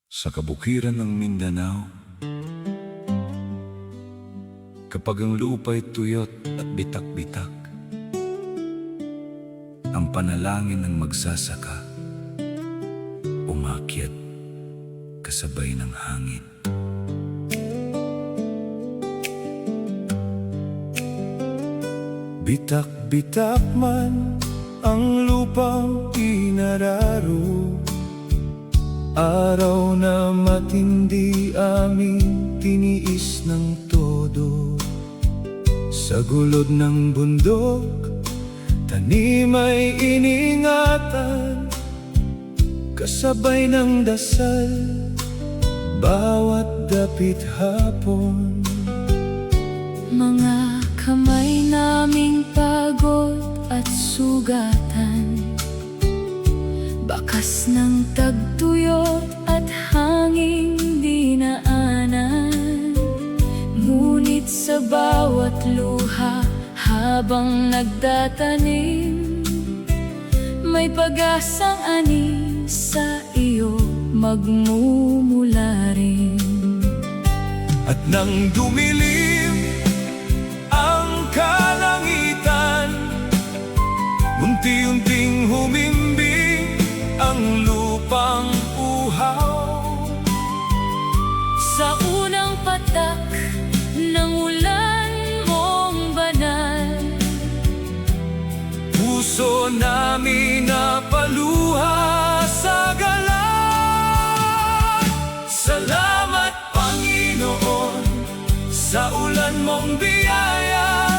Sa kabukiran ng Mindanao, kapag ang lupa'y tuyot at bitak-bitak, ang panalangin ng magsasaka umakyat kasabay ng hangin. Bitak-bitak man ang lupang inararo, araw na matindi aming tiniis ng todo. Sa gulod ng bundok, tanim ay iningatan, kasabay ng dasal, bawat dapit hapon. Mga kamay naming pagod at sugatan, bakas ng tagtuyot at hanging dinaanan. Ngunit sa bawat luha habang nagtatanim, may pag-asang ani sa iyo magmumula rin. At nang dumilim ang kalangitan, unti-unting humimbing ang lupang uhaw. Sa unang patak ng ulan mong banal, puso namin napaluha sa galak. Salamat Panginoon sa ulan mong biyaya,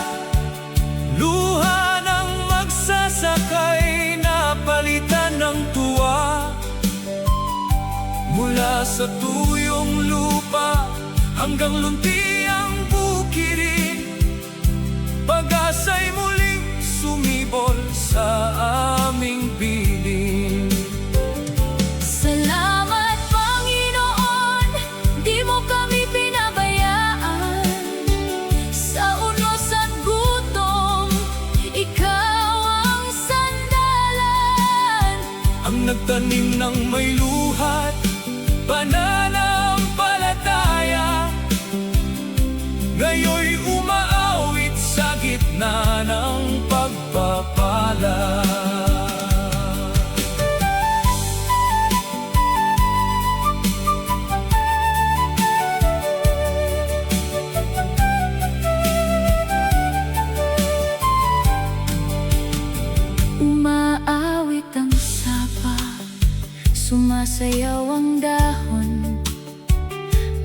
luha ng magsasakay na palitan ng tuwa. Mula sa tuyong lupa hanggang luntiang bukirin, pag-asa'y muling sumibol sa aming piling. salamat Panginoon, di mo kami pinabayaan. Sa unos at gutom, ikaw ang sandalan. Ang nagtanim ng may luhat, pananampalataya, ngayon'y umaawit sa gitna ng pagpapala. Umaawit ang sapa, sumasayaw ang dahon,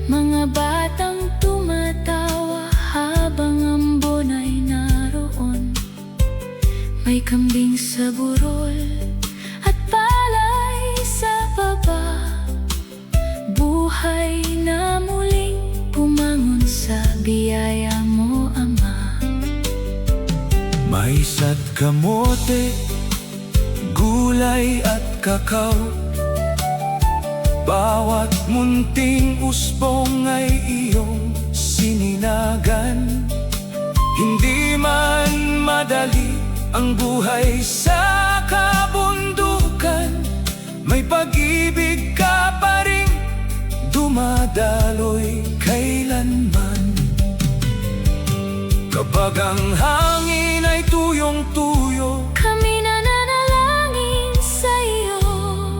mga batang tumatawa habang ambon ay naroon. May kambing sa burol at palay sa baba, buhay na muling pumangon sa biyaya mo, Ama. Mais at kamote, gulay at kakao, bawat munting usbong ay iyong sininagan. Hindi man madali ang buhay sa kabundukan, may pag-ibig ka pa rin dumadaloy kailanman. Kapag ang hangin ay tuyong-tuyo, Kami nananalangin sa iyo.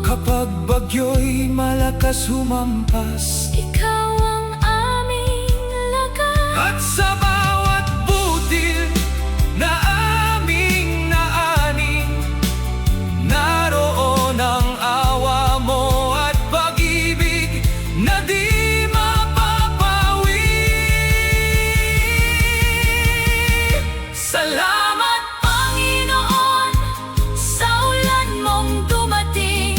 kapag bagyo'y malakas humampas, Ikaw ang aming lakas. at sa bawat butil na aming naaning, naroon ang awa mo at pag-ibig na di mapapawi. Salamat Panginoon sa ulan mong dumating,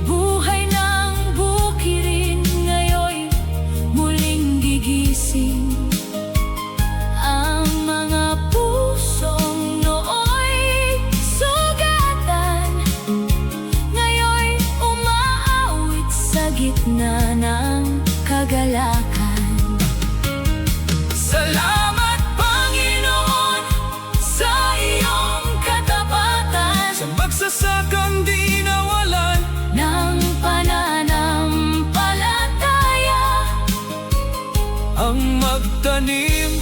buhay ng bukirin ngayon muling gigising. Ang mga pusong nooy sugatan, ngayon umaawit sa gitna ng kagalakan. Salamat Panginoon sa iyong katapatan, sa magsasakang di nawalan Ng pananampalataya, tanim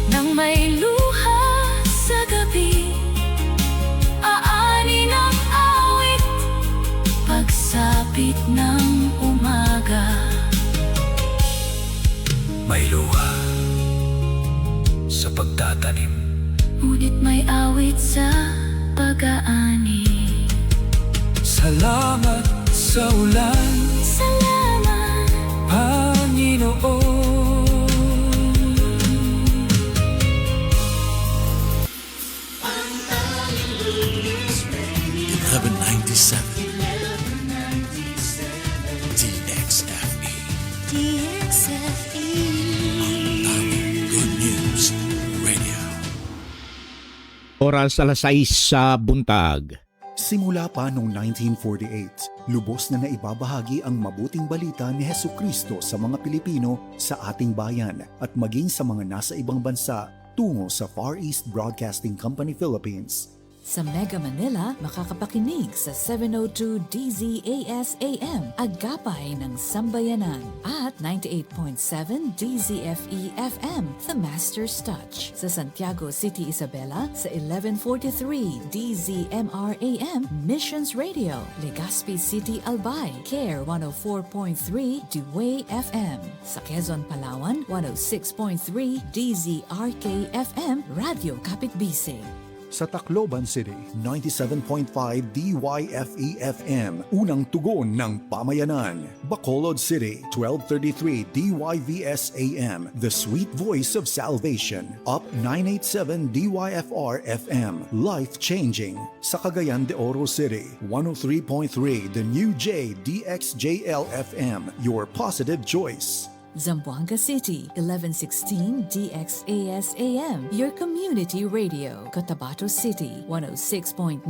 Nang may luha sa gabi, aani ng awit, pagsapit ng umaga. may luha sa pagtatanim. Ngunit may awit sa pag-aani. Salamat sa ulan, Salamat, Panginoon. 1197 DXFE. DXFE. Tawag Good News Radio. Oras alas 6 sa buntag. Simula pa noong 1948, lubos na naibabahagi ang mabuting balita ni Hesukristo sa mga Pilipino sa ating bayan at maging sa mga nasa ibang bansa tungo sa Far East Broadcasting Company Philippines. Sa Mega Manila, makakapakinig sa 702 DZAS AM, Agapay ng Sambayanan, at 98.7 DZFE FM, The Master's Touch. Sa Santiago City, Isabela, sa 1143 DZMR AM, Missions Radio. Legazpi City, Albay, CARE 104.3 Dewey FM. Sa Quezon, Palawan, 106.3 DZRK FM, Radio Kapitbisig. Sa Tacloban City, 97.5 DYFE-FM, unang tugon ng pamayanan. Bacolod City, 1233 DYVS-AM, the sweet voice of salvation. Up 987 DYFR-FM, life-changing. Sa Cagayan de Oro City, 103.3 The New J DXJL-FM, your positive choice. Zamboanga City, 1116 DXAS-AM, your community radio. Cotabato City, 106.9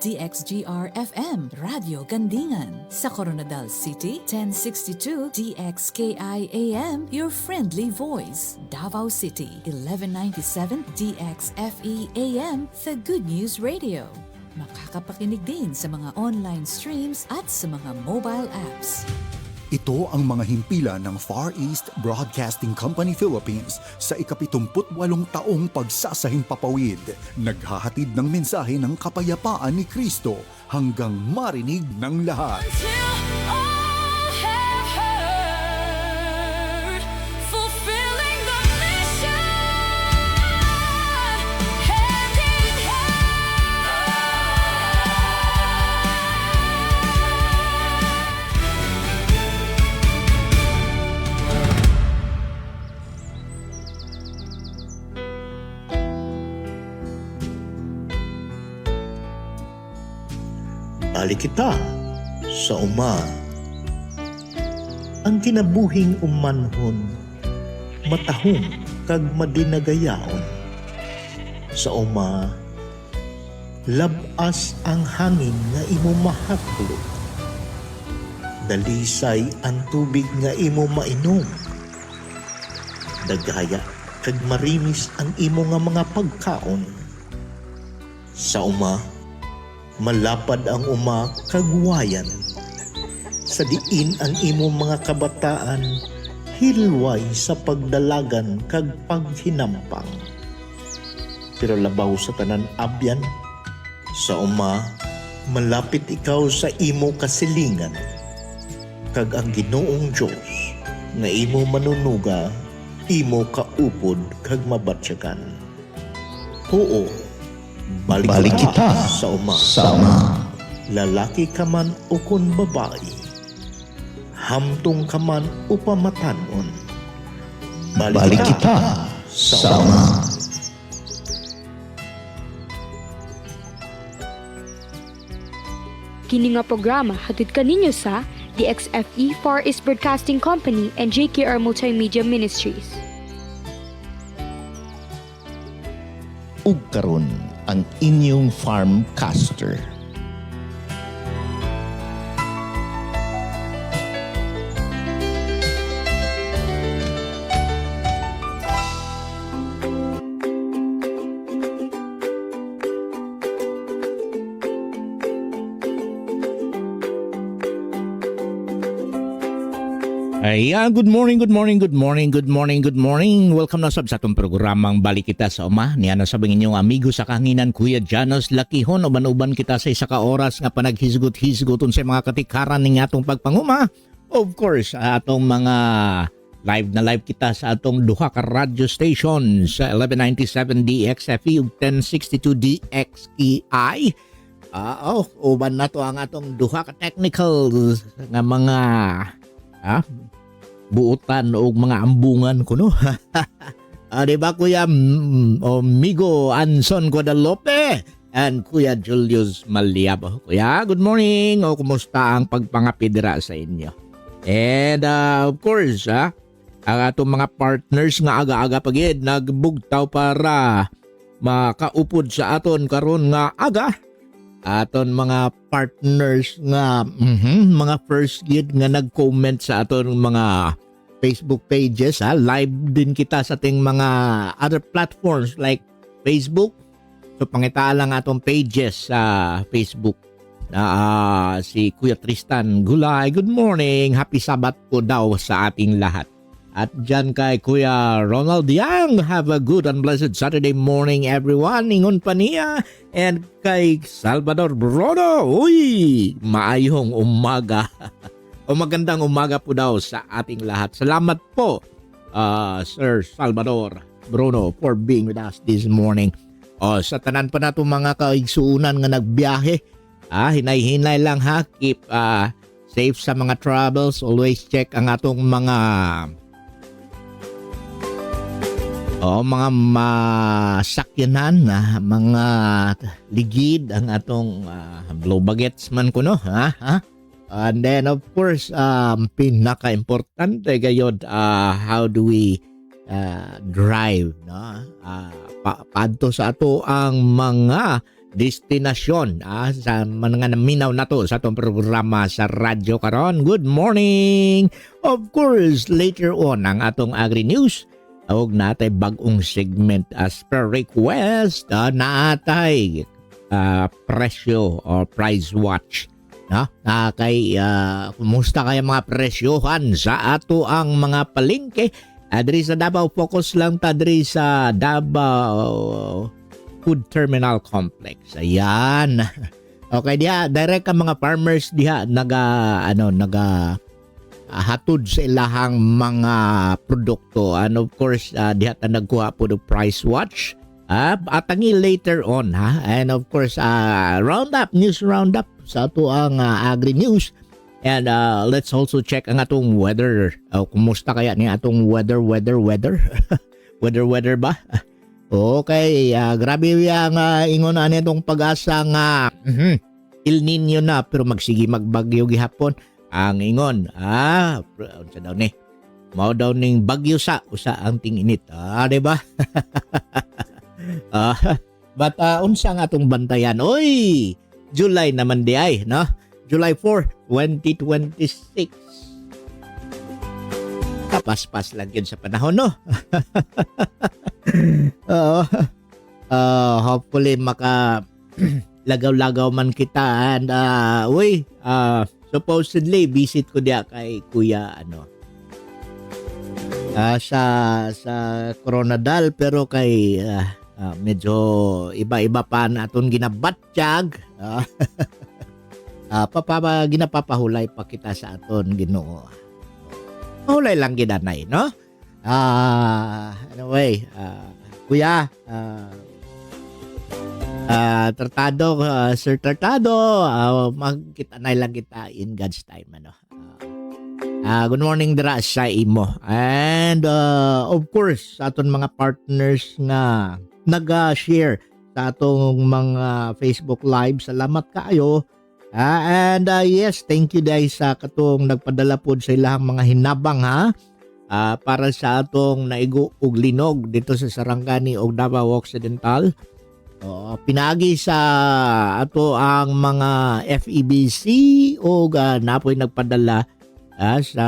DXGR-FM, Radio Gandingan. Sa Coronadal City, 1062 DXKI-AM, your friendly voice. Davao City, 1197 DXFE-AM, the Good News Radio. Makakapakinig din sa mga online streams at sa mga mobile apps. Ito ang mga himpilan ng Far East Broadcasting Company Philippines sa ika-78 taong pagsasahimpapawid. Naghahatid ng mensahe ng kapayapaan ni Kristo hanggang marinig ng lahat. Till all have heard, fulfilling the mission, hand in hand. Balik kita sa uma. Ang kinabuhing umanhon, matahong kag madinagayaon. Sa uma, labas ang hangin nga imo mahaklot. Dalisay ang tubig nga imo mainom. Dagaya kag marimis ang imo nga mga pagkaon. Sa uma, malapad ang uma kagwayan. Sa diin ang imong mga kabataan, hilway sa pagdalagan kag paghinampang. Pero labaw sa tanan abyan, sa uma, malapit ikaw sa imo kasilingan. Kag ang Ginoong Diyos, nga imo manunuga, imo kaupod kag mabatsyagan. Oo, Balik kita sa uma. Lalaki ka man o kun babae, hamtong ka man o pamatanon. Balik kita sa uma. Kini nga programa hatid kaninyo sa DXFE Far East Broadcasting Company and JKR Multimedia Ministries. Ug karon ang inyong farmcaster. Ayan, good morning, good morning, good morning, good morning, good morning. Welcome na sab sa atong programang Balik Kita sa Uma. Niya na sabing inyong amigo sa kahanginan, Kuya Janos Lakihon. Uban-uban kita sa isa ka oras nga panaghisgot-hisgoton sa mga katikaran ning atong pagpanguma. Of course, atong mga live na live kita sa atong duha ka radio station sa 1197 DXFE ug 1062 DXEI. Uban na to ang atong duha ka technical nga mga buutan o mga ambungan ko, no? Diba, Kuya Migo Anson Guadalupe and Kuya Julius Maliabo. Kuya, good morning. O kumusta ang pagpangapidra sa inyo? And of course, ang atong mga partners nga aga-aga pagid nagbugtaw para makaupod sa aton karon nga aga. Aton mga partners nga mga first gid nga nag-comment sa aton mga Facebook pages, live din kita sa ating mga other platforms like Facebook. So pangita lang atong pages sa Facebook na si Kuya Tristan Gulay, good morning, happy Sabat po daw sa ating lahat. At dyan kay Kuya Ronald Yang, have a good and blessed Saturday morning everyone. Ingon pa niya. And kay Salvador Bruno, uy, maayong umaga. O magandang umaga po daw sa ating lahat. Salamat po, Sir Salvador Bruno, for being with us this morning. Sa tanan pa na itong mga kaigsuunan nga nagbiyahe, hinay-hinay lang ha. Keep safe sa mga travels. Always check ang atong mga mga masakyanan, mga ligid ang atong blow bagets man kuno, and then of course pinaka-importante gayod, how do we drive, no? Paadto sa ato ang mga destinasyon, sa mga naminaw na to sa atong programa sa radyo karon. Good morning. Of course, later on ang atong Agri News. Huwag natay bagong segment as per request, natay presyo or price watch. No? Kumusta kaya mga presyohan sa ato ang mga palengke? Adri sa Davao, focus lang ta diri sa Davao Food Terminal Complex. Ayan. Okay, diha direct ang mga farmers diha hatod sa ilahang mga produkto, and of course diha ta nagkuha po ng price watch atangi later on and of course news roundup sa ato ang Agri News, and let's also check ang atong weather. Kumusta kaya ni atong weather weather ba? Okay, grabe yang ingon ani itong pag-asa nga El Nino na pero magsige magbagyo gihapon. Ang ingon, unsa daw ni? Mao daw ning bagyo sa usa ang ting-init. Diba? But unsa nga atong bantayan? Oy, July naman di ay, no? July 4, 2026. Kapaspas lang yun sa panahon, no? Hopefully maka lagaw-lagaw man kita, and supposedly visit ko diya kay Kuya sa Coronadal, pero kay medyo iba-iba pa naton ginabatsyag. Ginapapahulay pa kita sa aton Ginoo. Mahulay lang gidanay, no? Anyway, Kuya, Tratado, Sir Tratado, magkita na lang kita in God's time, good morning dira sa imo, and of course sa aton mga partners na nag-share sa atong mga Facebook live, salamat kaayo, and yes, thank you guys sa katong nagpadala pod sa ilahang mga hinabang para sa atong naigo ug linog dito sa Sarangani ug Davao Occidental. Pinagi sa ato ang mga FEBC o napoy nagpadala sa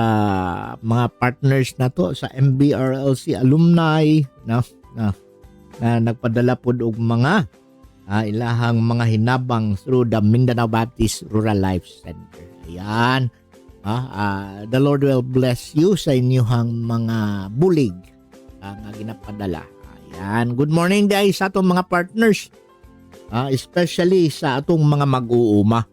mga partners na to sa MBRLC alumni na nagpadala pod og mga ilahang mga hinabang through the Mindanao Baptist Rural Life Center. Ayan. The Lord will bless you sa inyong mga bulig nga ginapadala. Ayan. Good morning guys sa atong mga partners. Especially sa atong mga mag-uuma.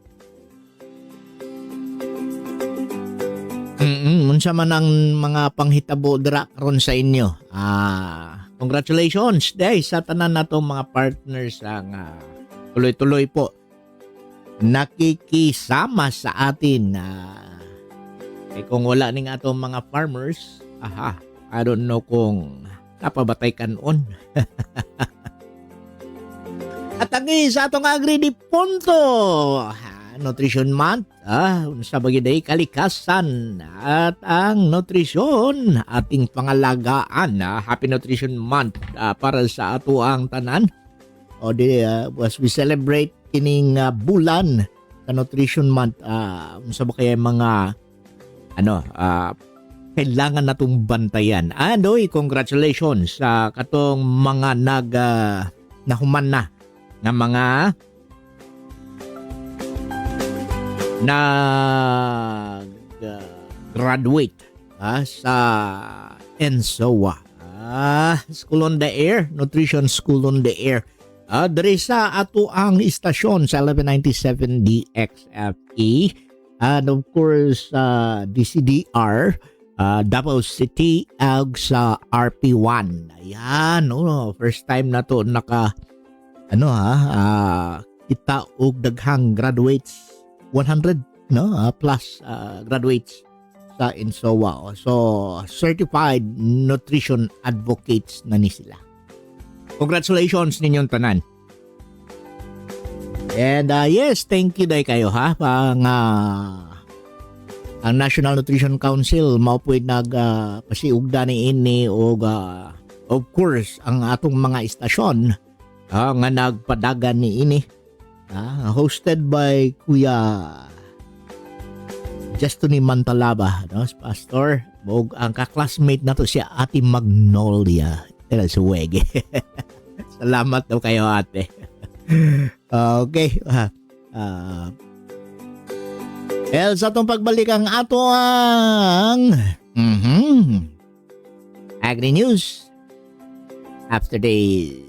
Unsa man ang mga panghitabo dira karon sa inyo. Congratulations day sa tanan natong mga partners ang tuloy-tuloy po nakikisama sa atin. Kung wala ning atong mga farmers, I don't know kung napabatay kanon. At ang sa atong agri di punto, Nutrition Month, unsa ba giday kalikasan at ang nutrisyon ating pangalagaan. Happy Nutrition Month para sa ato ang tanan. As we celebrate kining bulan sa Nutrition Month, unsa ba kaya mga kailangan natong bantayan. Congratulations sa katong mga nahuman na ng mga graduate sa ENSOA. School on the Air, Nutrition School on the Air. Diri sa ato ang istasyon sa 1197 DXFE. And of course, DCDR, Davao City, ag sa RP1. Ayan, first time na to kita og daghang graduates, 100 plus graduates sa ENSOA. So, certified nutrition advocates na ni sila. Congratulations ninyong tanan. And yes, thank you day kayo ang National Nutrition Council mao po'y pasiugda ni ini og of course ang atong mga istasyon nga nagpadagan ni ini hosted by Kuya Justini Mantalaba, pastor, og ang ka-classmate nato siya Ate Magnolia Suwege. Salamat daw kayo ate. Okay. Sa atong pagbalik ang ato ang Agri News after this.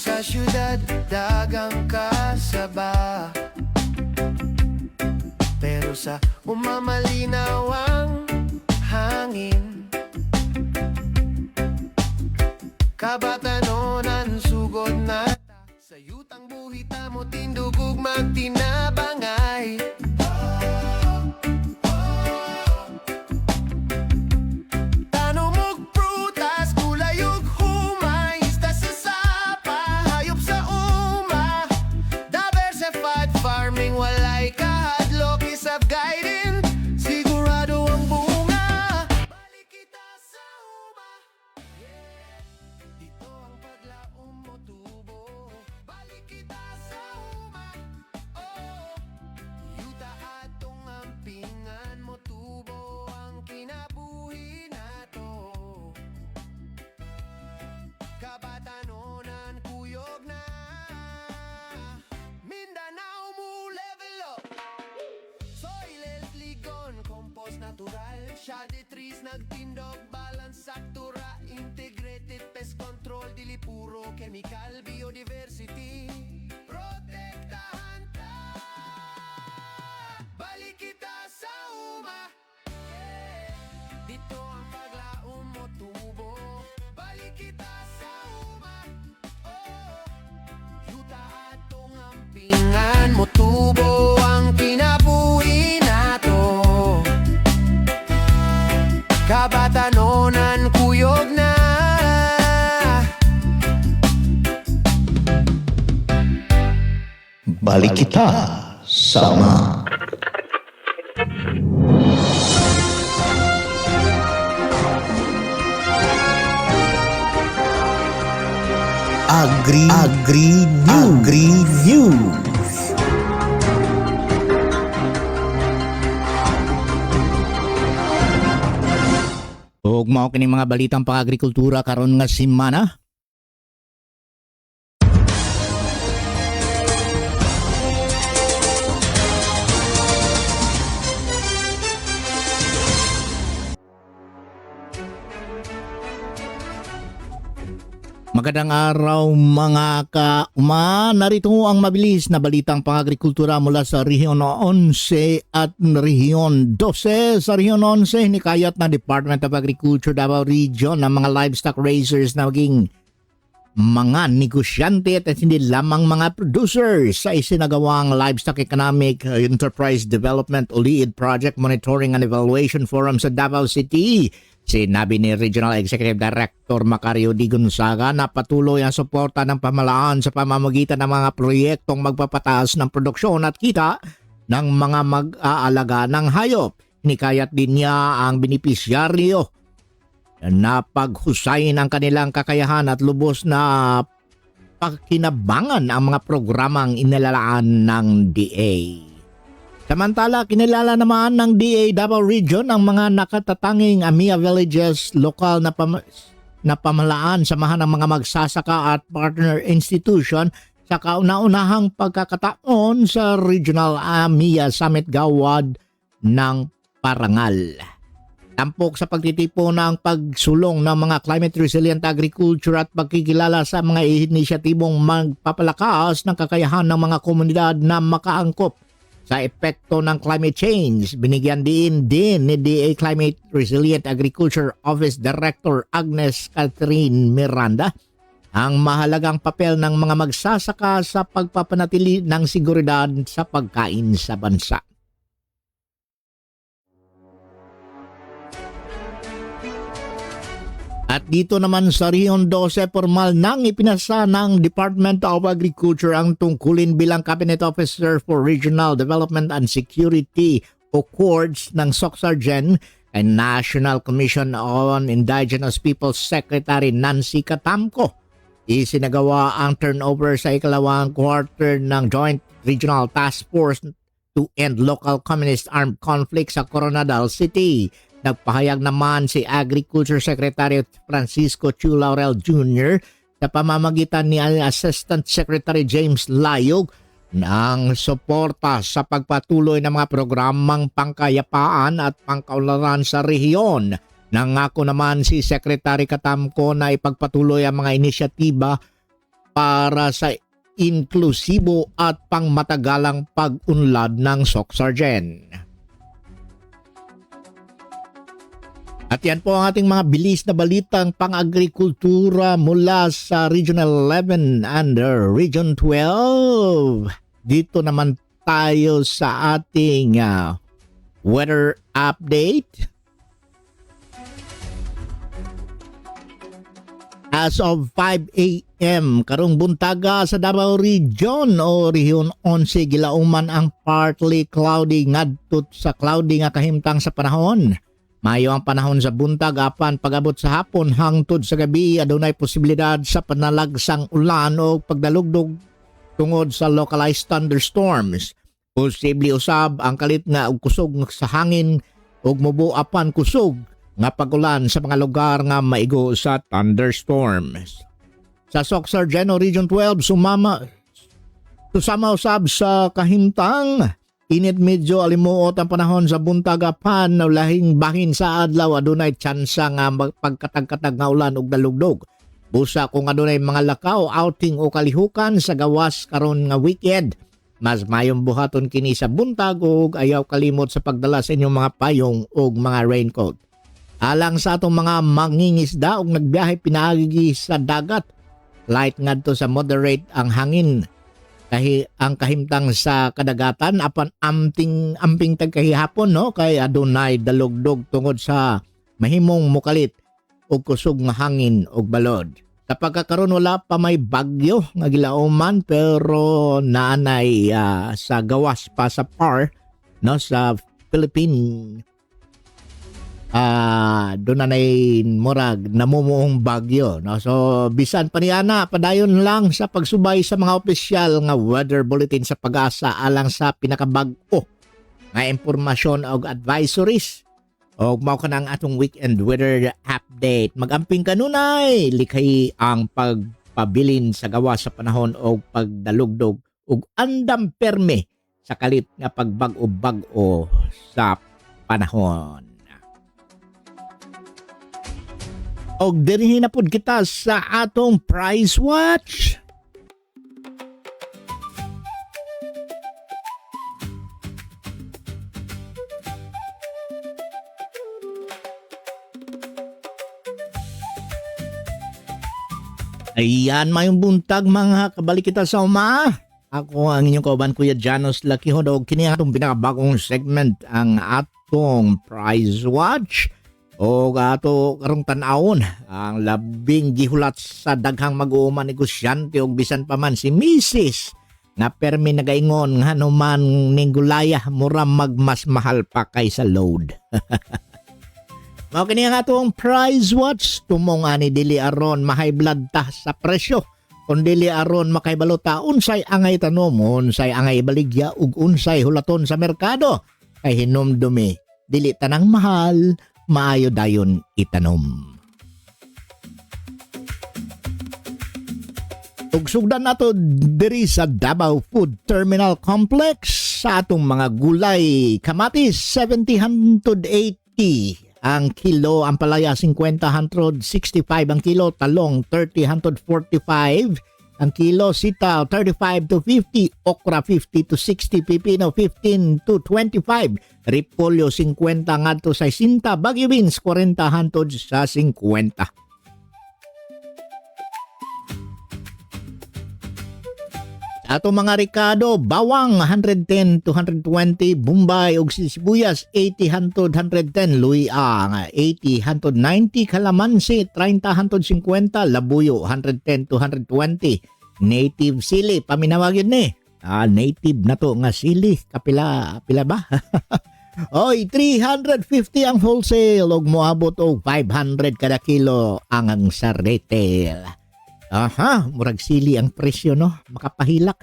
Sa syudad, dagang kasaba, pero sa umamalinaw ang hangin, kabatanon sugod na sa yutang buhita mo tindugog magtinabangay. Kabatanon kuyog na Mindanao mo level up. Soil health ligon, compost natural, shade trees nagtindog, balance saktura, integrated pest control, dili puro chemical, biodiversity protektahan ta. Balik kita sa uma, dito ang paglaom mo tubo. Balik kita sa uma, yuta atong ampingan mo tubo ang kinabuhi nato. Kabatanonan kuyog na Balik kita sama. Agri News. mao kining mga balitang pang-agrikultura karon nga semana. Magandang araw mga ka-uma. Narito ang mabilis na balitang pang-agrikultura mula sa Rehiyon 11 at Rehiyon 12. Sa Rehiyon 11, hinikayat na Department of Agriculture Davao Region ng mga livestock raisers na maging mga negosyante at hindi lamang mga producers sa isinagawang Livestock Economic Enterprise Development o LEAD Project Monitoring and Evaluation Forum sa Davao City. Sinabi ni Regional Executive Director Macario D. Gonzaga na patuloy ang suporta ng pamahalaan sa pamamagitan ng mga proyektong magpapataas ng produksyon at kita ng mga mag-aalaga ng hayop. Hinikayat din niya ang benepisyaryo na paghusayin ang kanilang kakayahan at lubos na pakinabangan ang mga programang inilalaan ng DA. Samantala, kinilala naman ng DA Davao Region ang mga nakatatanging AMIA Villages, lokal na pamahalaan, samahan ng mga magsasaka at partner institution sa kauna-unahang pagkakataon sa Regional AMIA Summit Gawad ng Parangal. Tampok sa pagtitipo ng pagsulong ng mga climate resilient agriculture at pagkikilala sa mga inisyatibong magpapalakas ng kakayahan ng mga komunidad na makaangkop sa epekto ng climate change. Binigyan din ni DA Climate Resilient Agriculture Office Director Agnes Catherine Miranda ang mahalagang papel ng mga magsasaka sa pagpapanatili ng seguridad sa pagkain sa bansa. At dito naman sa Rehiyon 12, formal nang ipinasa ng Department of Agriculture ang tungkulin bilang Cabinet Officer for Regional Development and Security o CORDS ng SOCSARGEN kay National Commission on Indigenous Peoples Secretary Nancy Catamco. Isinagawa ang turnover sa ikalawang quarter ng Joint Regional Task Force to End Local Communist Armed Conflict sa Coronadal City. Nagpahayag naman si Agriculture Secretary Francisco Chu Laurel Jr. sa pamamagitan ni Assistant Secretary James Layog ng suporta sa pagpatuloy ng mga programang pangkayapaan at pangkaunlaran sa rehiyon. Nangako naman si Secretary Catamco na ipagpatuloy ang mga inisyatiba para sa inklusibo at pangmatagalang pag-unlad ng SOCSARGEN. At yan po ang ating mga bilis na balitang pang-agrikultura mula sa Regional 11 and Region 12. Dito naman tayo sa ating weather update. As of 5 a.m. karong buntaga sa Davao Region o Rehiyon 11 gilauman ang partly cloudy ngadto sa cloudy nga kahimtang sa panahon. Mayo ang panahon sa buntag apan pag-abot sa hapon hangtod sa gabi adunay posibilidad sa panalagsang ulan o pagdalugdog tungod sa localized thunderstorms. Posible usab ang kalit nga og kusog sa hangin ug mubo apan kusog nga pag-ulan sa mga lugar nga maigo sa thunderstorms. Sa SOCSARGEN o Region 12 susama usab sa kahimtang. Init medyo alimuot ang panahon sa buntag apan lahing bahin sa adlaw adunay tsansa nga pagkatag-katag nga ulan ug dalugdog. Busa kung adunay mga lakaw, outing o kalihukan sa gawas karon nga weekend. Mas mayong buhaton kini sa buntag ug ayaw kalimot sa pagdala sa inyong mga payong ug mga raincoat. Alang sa atong mga mangingisda ug nagbiyahe pinaagi sa dagat, light ngadto sa moderate ang hangin. Ang kahimtang sa kadagatan apan amping tagkahihapon no kay adunay dalugdog tungod sa mahimong mukalit ug kusog nga hangin ug balod. Sa pagkakaroon wala pa may bagyo nga gilauman pero naanay sa gawas pa sa PAR no sa Philippine doon na murag namumuong bagyo no? So bisan pa niana padayon lang sa pagsubay sa mga opisyal nga weather bulletin sa Pag-asa alang sa pinakabag-o nga impormasyon o advisories O mao ka ng atong weekend weather update. Magamping kanunay, likhay ang pagpabilin sa gawa sa panahon o pagdalugdog ug andam perme sa kalit nga pagbag-o sa panahon. Og dinhi na pud kita sa atong Price Watch. Ayan, mayong buntag mga kabalik kita sa uma. Ako ang inyong kauban Kuya Janos Lakihon o kini atong pinakabagong segment ang atong Price Watch o ato karong tan-awon ang labing gihulat sa daghang mag-uuma negosyante o bisan pa man si Mrs. na permi nagaingon nga naman ning gulaya mura magmas mahal pa kaysa load. Mao kini ang atong Price Watch tumong ani dili aron mahay blood ta sa presyo kun dili aron makaibalota unsay angay tanom unsay angay baligya ug unsay hulaton sa merkado kay hinumdumi dili tanang mahal maayo dayon itanom. Ug sugdan nato diri sa Davao Food Terminal Complex sa atong mga gulay kamatis 70-180 ang kilo, ang palaya 50-165 ang kilo, talong 30-145 ang kilo, sitaw 35-50, okra 50-60, pipino 15-25, repolyo 50 ngadto sa 60, bagyo beans 40 hantod sa 50. Ato mga Ricardo, bawang 110-120, Bombay ug sibuyas 80-110, luya 80-190, kalamansi 30-150, labuyo 110-120, native sili paminawag yun ni. Native na to nga sili, kapila ba? Oy, 350 ang wholesale ug moabot og 500 kada kilo ang sa retail. Aha, murag sili ang presyo no, makapahilak.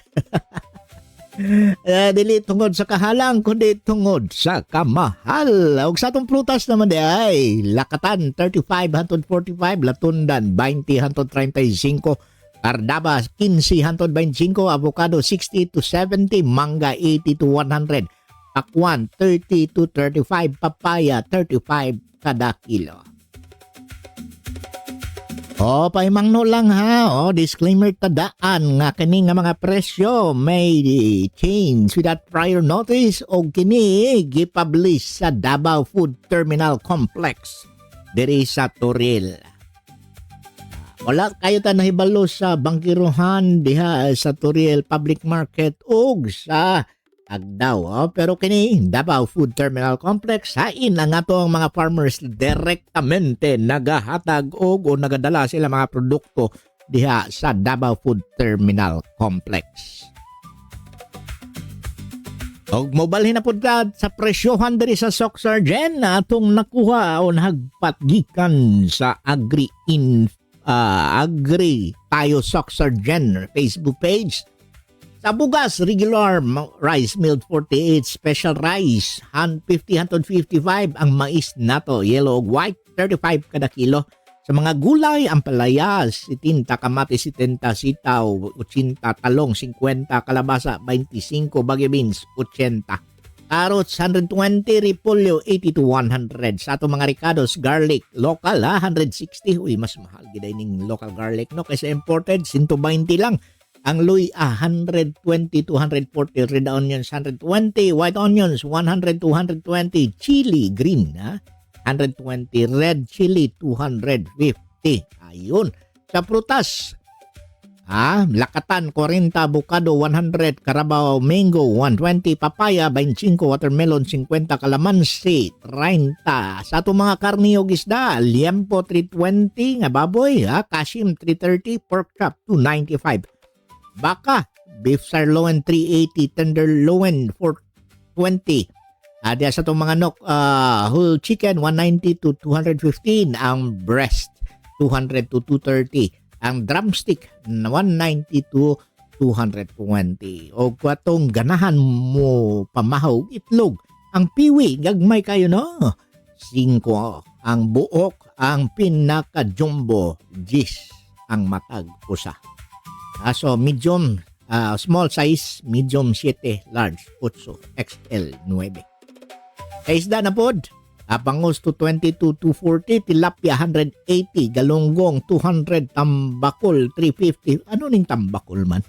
Dili tungod sa kahalang kundi tungod sa kamahal. Og sa atong prutas naman di ay lakatan 35-145, latundan 20-35, kardabas 15-125, avocado 60-70, mangga 80-100, pakwan 30-35, papaya 35 kada kilo. Paimangno lang ha. Disclaimer tadaan nga kini nga mga presyo may change without prior notice o kini gipublish sa Davao Food Terminal Complex diri sa Toril. Wala kayo ta nahibalo sa bangkiruhan diha sa Toril Public Market ug sa Agdao. Pero kini Davao Food Terminal Complex hain ang atong mga farmers direktamente nagahatag o nagadala sila mga produkto diha sa Davao Food Terminal Complex. Og mobalhin na pud sa presyohan diri sa Sock Sergeant na atong nakuha o nahagpat gikan sa Agri tayo Sock Sergeant Facebook page. Sa bugas, regular rice milled 48, special rice 50-155, ang mais nato yellow white 35 kada kilo. Sa mga gulay, ang palaya 70, kamatis 70, sitaw 80, talong 50, kalabasa 25, bagyo beans 80, carrots 120, repolyo 80-100. Sa ato mga ricados, garlic local 160. Uy, mas mahal gid ning local garlic no kaysa imported 120 lang. Ang luya 120-140, red onions 120, white onions 100-120, chili green 120, red chili 250. Ayun. Sa prutas, lakatan 40, avocado 100, carabao mango 120, papaya 25, watermelon 50, kalamansi 30. Sa ato mga karne ug isda, liempo 320 nga baboy, kasim 330, pork chop 295. Baka, beef sirloin 380, tenderloin 420. Diya sa itong mga whole chicken 190-215, ang breast 200-230, ang drumstick 190-220. O katong ganahan mo pamahaw itlog, ang piwi gagmay kayo no. 5 ang buok, ang pinaka-jumbo 10 ang matag usa. So medium, small size, medium 7, large 8, XL 9. Sa isda na pod, pangus 222, 240, tilapia 180, galunggong 200, tambakol 350. Ano ning tambakol man?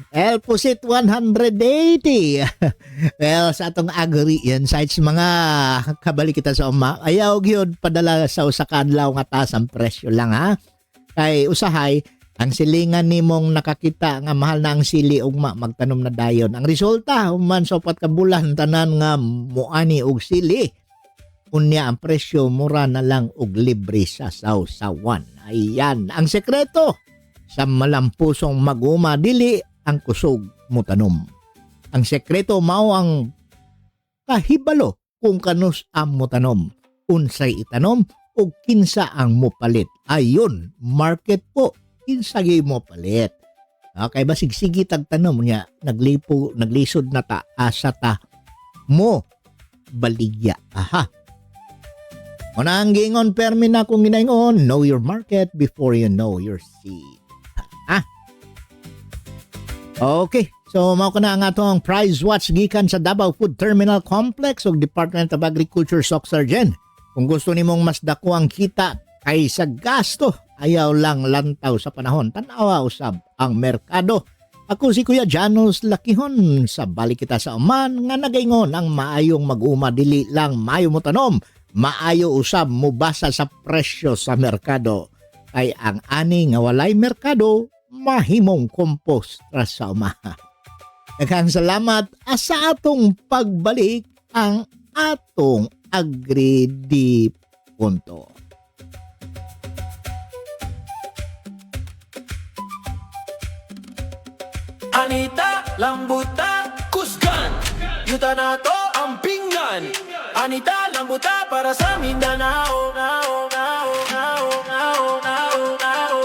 El Pusit 180. Well, sa atong agri yan, sites mga kabali kita sa uma, ayaw gyud padala sa usa ka adlaw nga taas ang presyo lang ha. Kay usahay, ang silingan nimong nakakita nga mahal na ang sili ugma magtanom na dayon. Ang resulta, human sa 4 ka bulan tanan nga muani og sili. Unya ang presyo mura na lang og libre sa sawsawan. Ayan, ang sekreto sa malampusong maguma dili ang kusog mo tanom. Ang sekreto mao ang kahibalo kung kanus ang mo tanom, unsay itanom o kinsa ang mopalit. Ayon, market po, kinsa gyud mo palit. Okay ba sigsigi tag tanom niya, naglisod na ta asa ta mo baligya. Aha. Una ang gingon permi na kung ginaingon, know your market before you know your seed. Okay, so mao kana ang atong prize watch gikan sa Davao Food Terminal Complex ug Department of Agriculture Soxargen. Kung gusto nimong mas dako ang kita kaysa gasto, ayaw lang lantaw sa panahon, tanawa usab ang merkado. Ako si Kuya Janos Lakihon, sa balik kita sa Oman nga nagaingon ang maayong mag-uma dili lang maayo mo tanom, maayo usab mo basa sa presyo sa merkado. Kay ang ani nga walay merkado, mahimong compost sa umaha. Daghang salamat sa atong pagbalik ang atong Agri Punto. Anita, lambuta, kusgan. Yuta na to ang pinggan. Anita, lambuta para sa Mindanao. Nao, nao, nao, nao, nao, nao,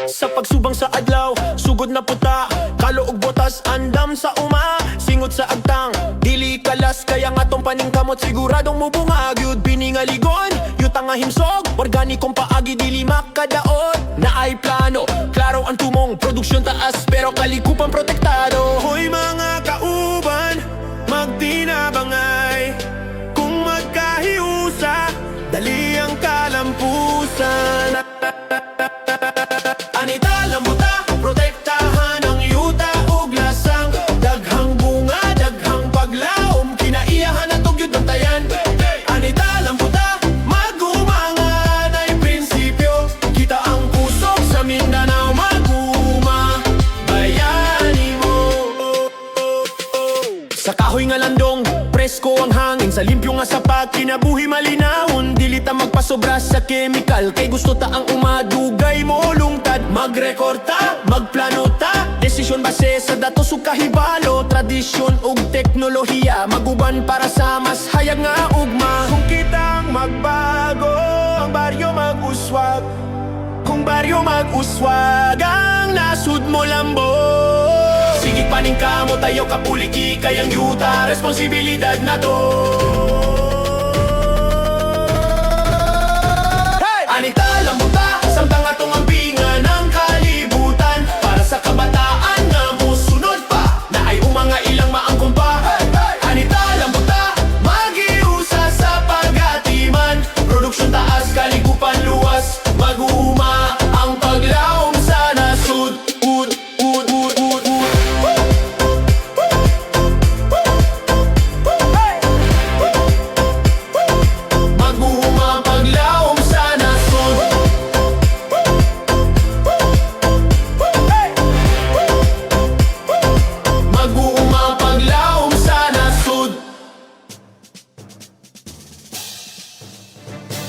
sa pagsubang sa adlaw, sugod na puta, kaloog botas, andam sa uma, singot sa agtang, dili kalas, kaya nga tong paningkamot, siguradong mubungag, yud biningaligon, yutang nga himsog, organikong paagi, dili makadaot, na ay plano, klaro ang tumong, produksyon taas, pero kalikupan protektado. Hoy mga kauban, magtinabangay, kung magkahiusa, dali ang kalampusan. Anita, lambuta, protektahan ang yuta ug lasang, daghang bunga, daghang paglaom, kinaiyahan at tugyod ng tayan. Anita, lambuta, magumangan ay prinsipyo, kita ang kusog sa Mindanao, maguma, bayani mo. Sa kahoy nga landong, presko ang hangin, sa limpyo nga sapat, kinabuhi malinawon, dili ta magpasobra sa chemical, kay gusto ta ang umadugay mo lungtad, magrekorta, magplano ta, desisyon base sa datos ug kahibalo, tradisyon ug teknolohiya, maguban para sa mas hayag nga ugma. Kung kitang magbago, ang baryo mag-uswag, kung baryo mag-uswag, ang nasud mo lambo. Sige paningkamo tayo kapuliki, kayang yuta, responsibilidad na to. Anita, lambuta, samtang atong ambingan ng kalibutan, para sa kabataan nga musunod pa, na ay umanga ilang maangkong pa. Anita, lambuta, magiusa sa pagatiman, produksyon taas, kalikupan luwas, mag-uuma ang paglaom sa nasud.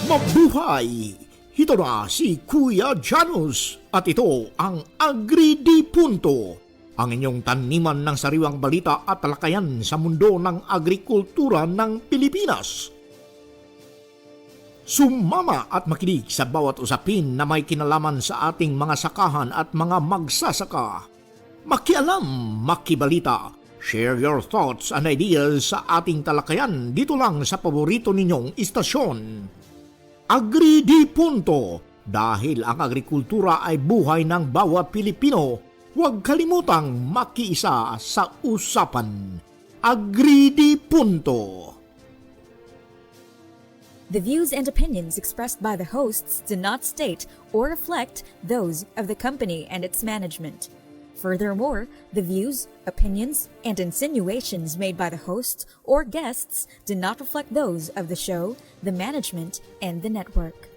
Mabuhay! Ito na si Kuya Janos at ito ang Agri Punto, ang inyong taniman ng sariwang balita at talakayan sa mundo ng agrikultura ng Pilipinas. Sumama at makinig sa bawat usapin na may kinalaman sa ating mga sakahan at mga magsasaka. Makialam, makibalita, Share your thoughts and ideas sa ating talakayan dito lang sa paborito ninyong istasyon. Agri di Punto. Dahil ang agrikultura ay buhay ng bawat Pilipino, huwag kalimutang makiisa sa usapan. Agri di Punto. The views and opinions expressed by the hosts do not state or reflect those of the company and its management. Furthermore, the views, opinions, and insinuations made by the hosts or guests do not reflect those of the show, the management, and the network.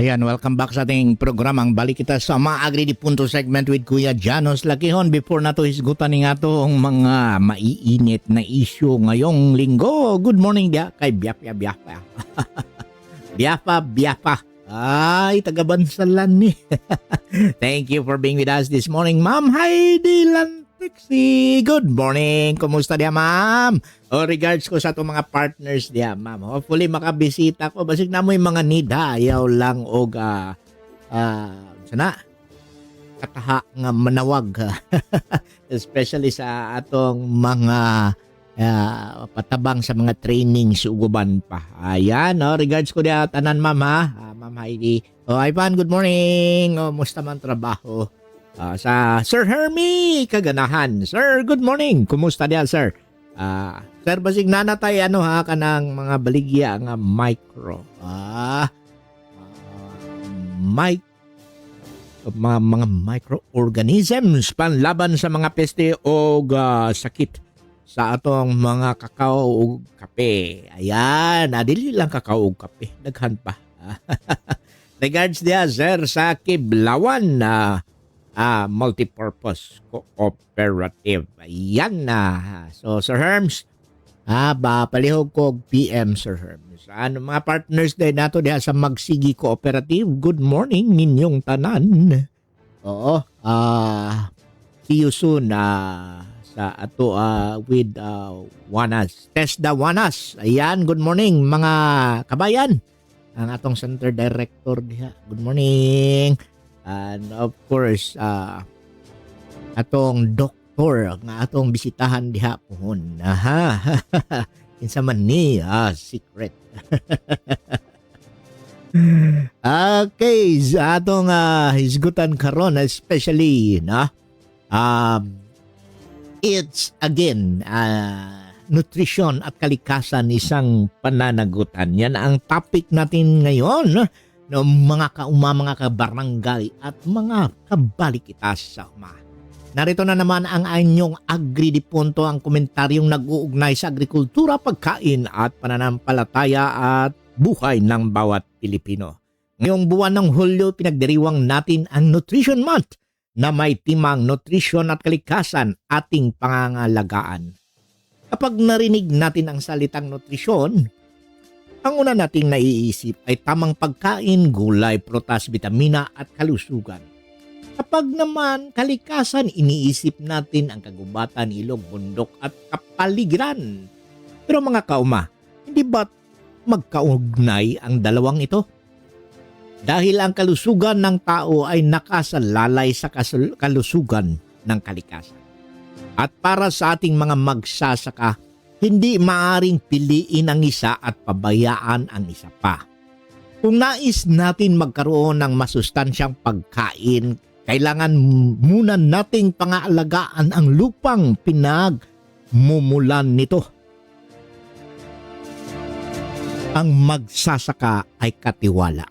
Ayan, welcome back sa ating programang Balik Kita sa Maagri di Punto segment with Kuya Janos Lakihon. Before na to hisgutan nga itong mga maiinit na issue ngayong linggo. Good morning dia kay Biapa. Biapa. Ay, taga-Bansalan ni. Thank you for being with us this morning, Ma'am Heidi Lantexi. Good morning. Kumusta dia, Ma'am? O regards ko sa itong mga partners diya, ma'am. Hopefully makabisita ko. Basig na mo yung mga nidayaw lang o sana kataha nga manawag. Especially sa atong mga patabang sa mga training sa uguban pa. Ayan, regards ko diya tanan, ma'am, ha? Ma'am Heidi. Ivan, good morning. Musta man trabaho? Sa Sir Hermie Kaganahan. Sir, good morning. Kumusta diya, sir? Sir, basig nanatay kanang mga baligya nga micro. Mga microorganisms panlaban sa mga peste o sakit sa atong mga kakao o kape. Ayan, dili lang kakao o kape, daghan pa. Regards dia, sir, sa Kiblawan Multipurpose Cooperative. Ayan na. So, Sir Herms, palihog ko PM, Sir Herms. Mga partners din nato diha sa Magsigi Cooperative. Good morning ninyong tanan. Oo. See you soon sa ato with Wanas. Tesda Wanas. Ayan, good morning mga kabayan. Ang atong center director diha. Good morning. And of course, atong doktor nga atong bisitahan diha pohon. Kinsa man ni secret. Okay, atong hisgutan karon especially it's again nutrition at kalikasan isang pananagutan. Yan ang topic natin ngayon. No, mga kauma, mga kabarangay at mga kabalikitas sa uma. Narito na naman ang inyong Agri di Punto, ang komentaryong nag-uugnay sa agrikultura, pagkain at pananampalataya at buhay ng bawat Pilipino. Ngayong buwan ng Hulyo, pinagdiriwang natin ang Nutrition Month na may timang nutrisyon at kalikasan ating pangangalagaan. Kapag narinig natin ang salitang nutrisyon, ang una nating naiisip ay tamang pagkain, gulay, prutas, bitamina at kalusugan. Kapag naman kalikasan, iniisip natin ang kagubatan, ilog, bundok at kapaligiran. Pero mga kauma, hindi ba magkaugnay ang dalawang ito? Dahil ang kalusugan ng tao ay nakasalalay sa kalusugan ng kalikasan. At para sa ating mga magsasaka, hindi maaring piliin ang isa at pabayaan ang isa pa. Kung nais natin magkaroon ng masustansyang pagkain, kailangan muna nating pangalagaan ang lupang pinagmumulan nito. Ang magsasaka ay katiwala.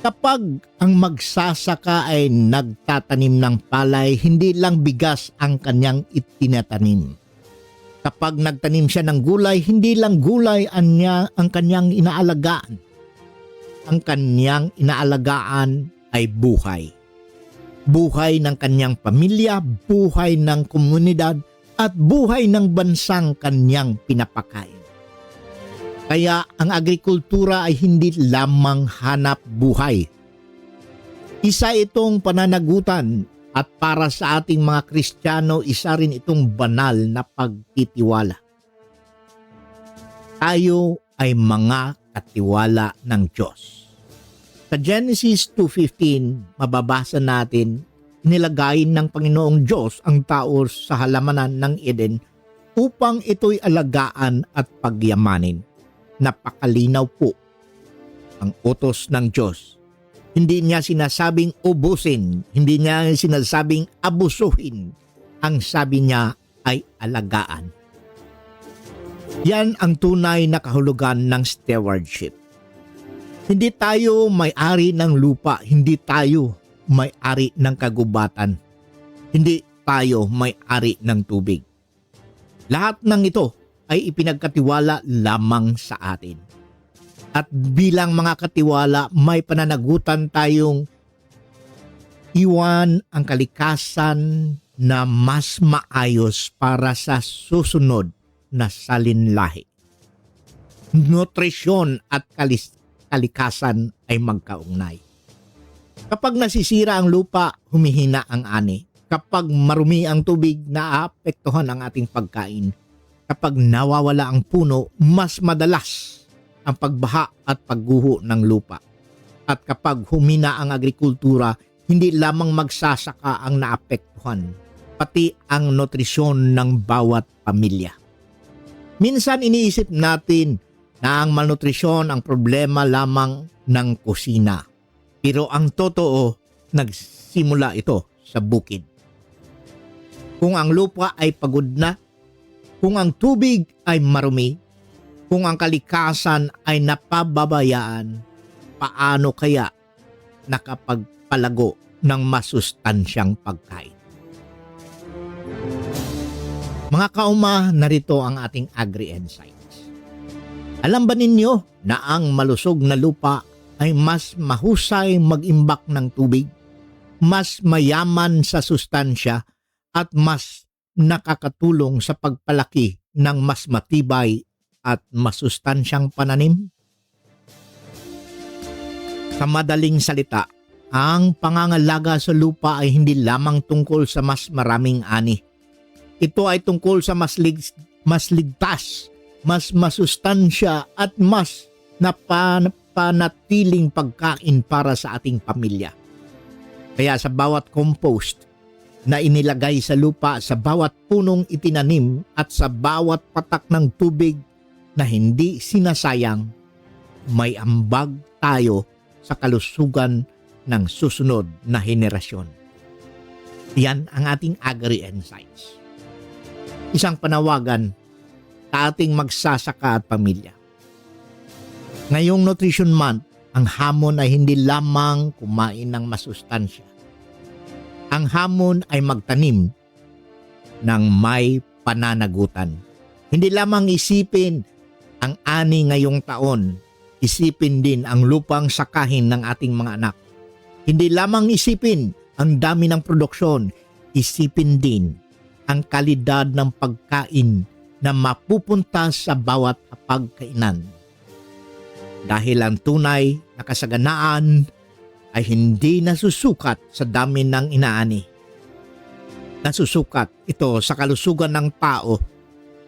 Kapag ang magsasaka ay nagtatanim ng palay, hindi lang bigas ang kanyang itinatanim. Kapag nagtanim siya ng gulay, hindi lang gulay ang kanyang inaalagaan. Ang kanyang inaalagaan ay buhay. Buhay ng kanyang pamilya, buhay ng komunidad, at buhay ng bansang kanyang pinapakain. Kaya ang agrikultura ay hindi lamang hanap buhay. Isa itong pananagutan. At para sa ating mga Kristiyano, isa rin itong banal na pagtitiwala. Tayo ay mga at tiwala ng Diyos. Sa Genesis 2:15, mababasa natin, nilagay ng Panginoong Diyos ang tao sa halamanan ng Eden upang ito'y alagaan at pagyamanin. Napakalinaw po ang utos ng Diyos. Hindi niya sinasabing ubusin, hindi niya sinasabing abusuhin. Ang sabi niya ay alagaan. Yan ang tunay na kahulugan ng stewardship. Hindi tayo may-ari ng lupa, hindi tayo may-ari ng kagubatan, hindi tayo may-ari ng tubig. Lahat ng ito ay ipinagkatiwala lamang sa atin. At bilang mga katiwala, may pananagutan tayong iwan ang kalikasan na mas maayos para sa susunod na salinlahi. Nutrisyon at kalikasan ay magkaugnay. Kapag nasisira ang lupa, humihina ang ani. Kapag marumi ang tubig, naaapektuhan ang ating pagkain. Kapag nawawala ang puno, mas madalas ang pagbaha at pagguho ng lupa. At kapag humina ang agrikultura, hindi lamang magsasaka ang naapektuhan, pati ang nutrisyon ng bawat pamilya. Minsan iniisip natin na ang malnutrisyon ang problema lamang ng kusina. Pero ang totoo, nagsimula ito sa bukid. Kung ang lupa ay pagod na, kung ang tubig ay marumi, kung ang kalikasan ay napababayaan, paano kaya nakapagpalago ng masustansyang pagkain? Mga kauma, narito ang ating Agri-Insights. Alam ba ninyo na ang malusog na lupa ay mas mahusay mag-imbak ng tubig, mas mayaman sa sustansya, at mas nakakatulong sa pagpalaki ng mas matibay at masustansyang pananim? Sa madaling salita, ang pangangalaga sa lupa ay hindi lamang tungkol sa mas maraming ani. Ito ay tungkol sa mas ligtas, mas masustansya at mas napanatiling pagkain para sa ating pamilya. Kaya sa bawat compost na inilagay sa lupa, sa bawat punong itinanim at sa bawat patak ng tubig na hindi sinasayang, may ambag tayo sa kalusugan ng susunod na henerasyon. Yan ang ating Agri-Insights. Isang panawagan sa ating magsasaka at pamilya. Ngayong Nutrition Month, ang hamon ay hindi lamang kumain ng masustansya. Ang hamon ay magtanim ng may pananagutan. Hindi lamang isipin ang ani ngayong taon, isipin din ang lupang sakahin ng ating mga anak. Hindi lamang isipin ang dami ng produksyon, isipin din ang kalidad ng pagkain na mapupunta sa bawat hapagkainan. Dahil ang tunay na kasaganaan ay hindi nasusukat sa dami ng inaani. Nasusukat ito sa kalusugan ng tao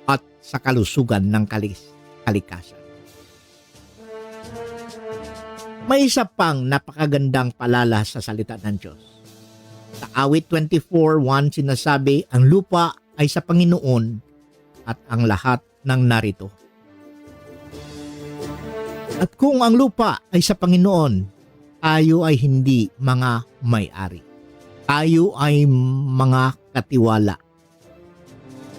at sa kalusugan ng kalikasan. May isa pang napakagandang palala sa salita ng Diyos. Sa awit 24:1 sinasabi, ang lupa ay sa Panginoon at ang lahat ng narito. At kung ang lupa ay sa Panginoon, tayo ay hindi mga may-ari. Tayo ay mga katiwala.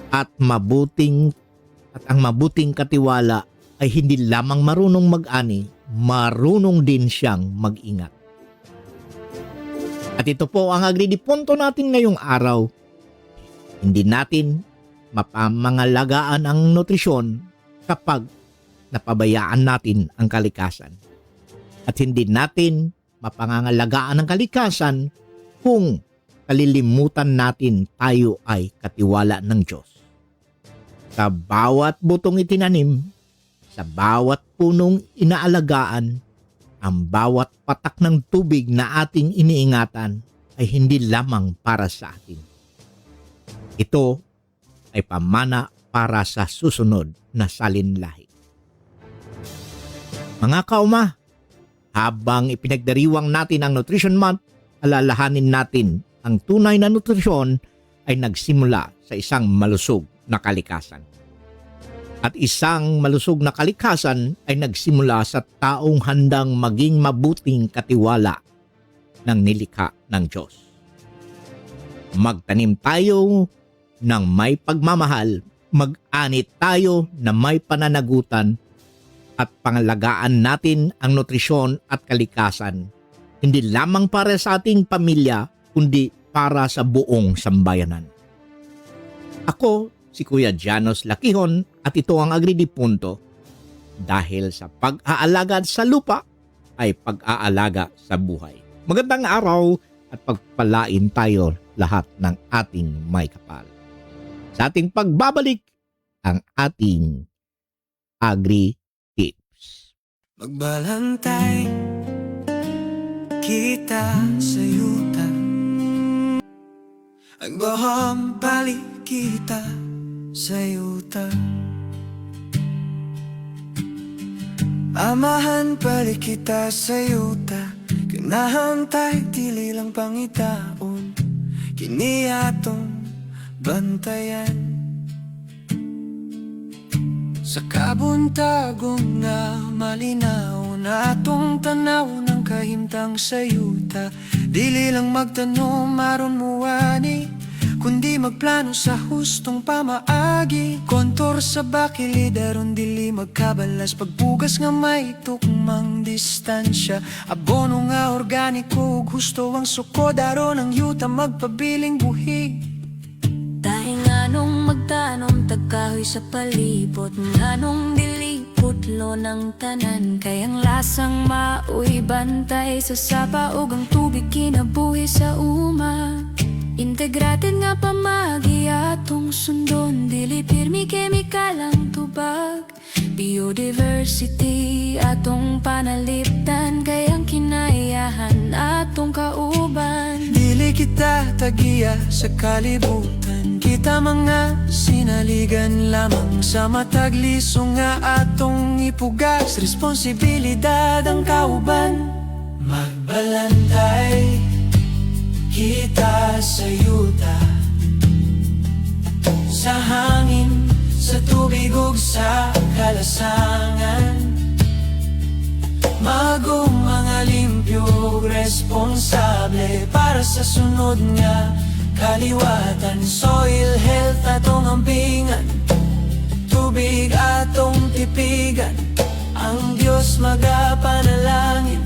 At ang mabuting katiwala ay hindi lamang marunong mag-ani, marunong din siyang mag-ingat. At ito po ang agridipunto natin ngayong araw. Hindi natin mapamangalagaan ang nutrisyon kapag napabayaan natin ang kalikasan. At hindi natin mapangangalagaan ang kalikasan kung kalilimutan natin tayo ay katiwala ng Diyos. Sa bawat butong itinanim, sa bawat punong inaalagaan, ang bawat patak ng tubig na ating iniingatan ay hindi lamang para sa atin. Ito ay pamana para sa susunod na salinlahi. Mga kauma, habang ipinagdiriwang natin ang Nutrition Month, alalahanin natin ang tunay na nutrisyon ay nagsimula sa isang malusog na kalikasan. At isang malusog na kalikasan ay nagsimula sa taong handang maging mabuting katiwala ng nilikha ng Diyos. Magtanim tayo ng may pagmamahal, mag-anit tayo na may pananagutan, at pangalagaan natin ang nutrisyon at kalikasan, hindi lamang para sa ating pamilya, kundi para sa buong sambayanan. Ako, si Kuya Janos Lakihon, at ito ang Agridipunto. Dahil sa pag-aalaga sa lupa ay pag-aalaga sa buhay. Magandang araw at pagpalain tayo lahat ng ating may kapal. Sa ating pagbabalik, ang ating Agri Tips. Magbalantay kita sa yuta, agbaham balik kita sa yuta, amahan balik kita sa yuta, kanahantay dili lang pangitaon, kini atong bantayan. Sa kabuntagong na malinaw na atong tanaw ng kahimtang sayuta, dili lang magtanom aron muani, kundi magplano sa hustong pamaagi. Kontor sa bakilid aron dili magkabalas, pagbugas nga may tukmang distansya. Abono nga organiko ug husto ang sukod aron ang yuta magpabiling buhig. Dahil nganong magtanom tagkahoy sa palibot, nganong dili putlo ng tanan, kayang lasang mauy bantay sa sapa ug ang tubig kinabuhi sa uma. Integrated nga pamagi atong sundon, dili pirmi kemikal ang tubag. Biodiversity atong panalipdan, kayang kinayahan atong kauban. Dili kita tagiya sa kalibutan, kita mga sinaligan lamang sa matagliso nga atong ipugas. Responsibilidad ang kauban. Magbalantay kita sa yuta, sa hangin, sa tubig ug sa kalasangan. Magong mga limpyo ug responsable para sa sunod nga kaliwatan. Soil health atong ambingan, tubig atong tipigan. Ang Diyos magapanalangin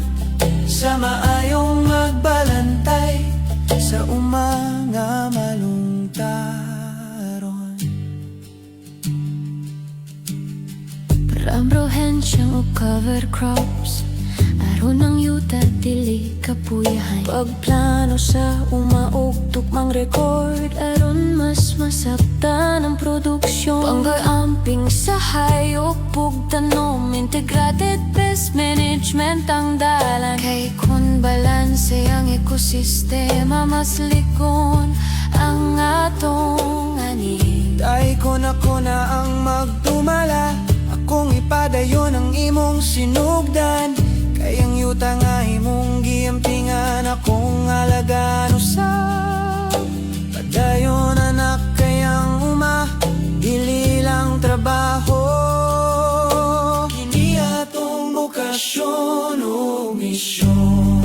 sa maayong magbalantay sa umanga malungtaron. Pramrohensya o cover crops, aron ang yuta dili kapuyahan. Pagplano sa umaog tukmang record, aron mas masabtan ang produksyon. Panggaamping sa hayop ug tanom, integrated pest management ang dalan. Kay kun balanse ang ekosistema, mas likon ang atong ani. Dahil ko na ang magtumala, akong ipadayon ang imong sinugdan. Kayang yuta nga imong giampingan, akong alagaan usab. Padayon anak kayang uma, dili lang trabaho. Kini atong bukasyon o misyon.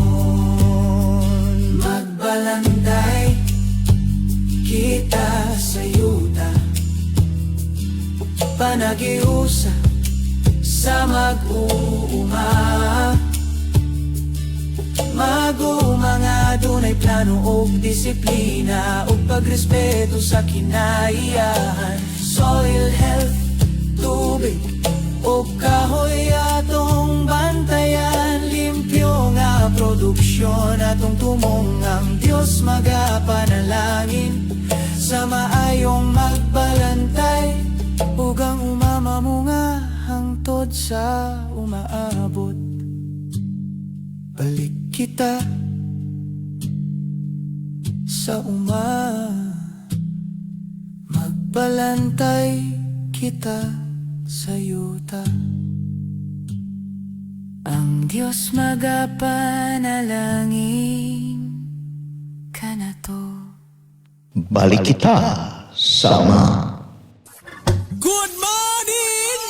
Magbalantay kita sa yuta, panagiusa sa mag-uuma. Mag-uuma dunay plano og disiplina, ug pagrespeto sa kinaiyahan. Soil health, tubig ug kahoy atong bantayan. Limpyo nga produksyon atong tumong, ang Diyos magapanalangin sa maayong magbalantay. Ug ang umama mo nga hangtod sa umaabot. Balik kita sa magbalantay kita sa yuta. Ang Diyos magapanalangin ka na to. Balik kita sama. Good morning!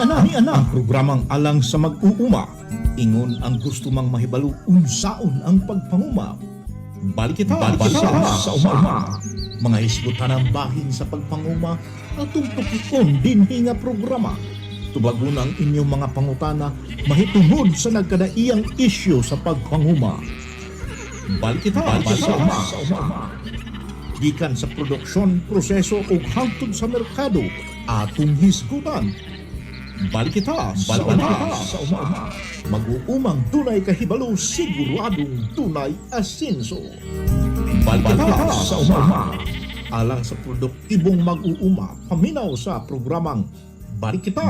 Ani ana ang programang alang sa mag-uuma. Ingon ang gusto mang mahibalo unsaon ang pagpanguma. Balik kita sa uma. Mga hisgutan ang bahin sa pagpanguma atong tupikon dinhi nga programa. Tubagon ang inyong mga pangutana mahitungod sa nagkadaiyang isyu sa pagpanguma. Balik kita sa uma. Gikan sa produksyon, proseso ug hangtod sa merkado atong hisgutan. Balik kita sa uma. Mag-uumang tunay kahibalo, siguradong tunay asinso. Balik kita sa uma. Alang sa produktibong mag-uuma, paminaw sa programang Balik kita